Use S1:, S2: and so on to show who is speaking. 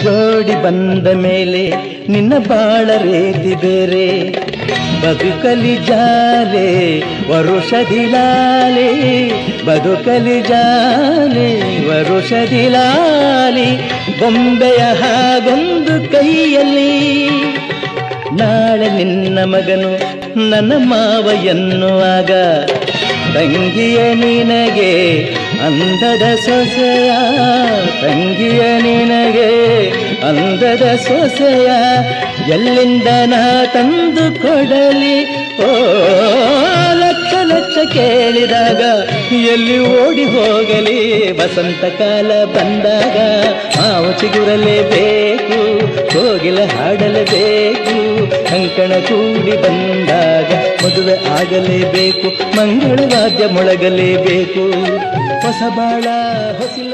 S1: ಜೋಡಿ ಬಂದ ಮೇಲೆ ನಿನ್ನ ಬಾಳ ರೀತಿ ಬೇರೆ, ಬದುಕಲಿ ಜಾಲೆ ವರುಷದಿಲಾಲಿ, ಬದುಕಲಿ ಜಾಲೆ ವರುಷದಿಲಾಲಿ, ಬೊಂಬೆಯ ಹಾಗೊಂದು ಕೈಯಲ್ಲಿ. ನಾಳೆ ನಿನ್ನ ಮಗನು ನನ್ನ ಮಾವ ಎನ್ನುವಾಗ, ತಂಗಿಯ ನಿನಗೆ ಅಂದದ ಸೊಸೆಯ, ತಂಗಿಯ ನಿನಗೆ ಅಂದದ ಸೊಸೆಯ, ಎಲ್ಲಿಂದ ನಾ ತಂದು ಕೊಡಲಿ? ಓ ಲಕ್ಷ ಲಕ್ಷ ಕೇಳಿದಾಗ ಎಲ್ಲಿ ಓಡಿ ಹೋಗಲಿ? ವಸಂತ ಕಾಲ ಬಂದಾಗ ಮಾವು ಚಿಗುರಲೇಬೇಕು, ಕೋಗಿಲ ಹಾಡಲೇಬೇಕು, ಕಂಕಣ ಕೂಡಿ ಬಂದಾಗ ಮದುವೆ ಆಗಲೇಬೇಕು, ಮಂಗಳವಾದ್ಯ ಮೊಳಗಲೇಬೇಕು. ಹೊಸ ಬಾಳ ಹೊಸಿಲ